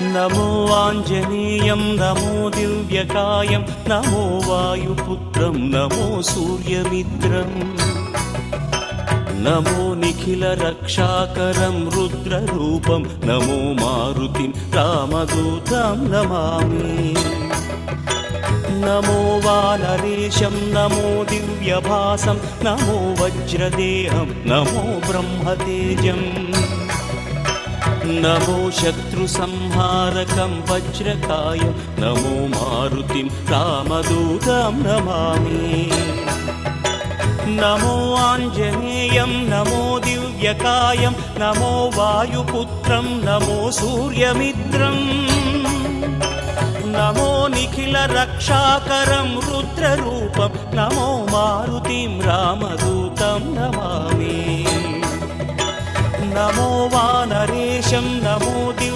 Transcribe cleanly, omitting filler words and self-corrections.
नमो आञ्जनेयं नमो दिव्यकायं नमो वायुपुत्रं नमो सूर्यमित्रम् नमो निखिलरक्षाकरं रुद्ररूपं नमो मारुतिं रामदूतं Namami. नमो वानरेशं नमो दिव्यभासं नमो वज्रदेहं नमो ब्रह्मतेजम् नमो शत्रुसंहारकं वज्रकायं नमो मारुतिं रामदूतं Namami. नमो आञ्जनेयं नमो दिव्यकायं नमो वायुपुत्रं नमो सूर्यमित्रम् नमो निखिलरक्षाकरं रुद्ररूपं नमो मारुतिं रामदूतं Namami. नमो वानरेशं नमो दिव्य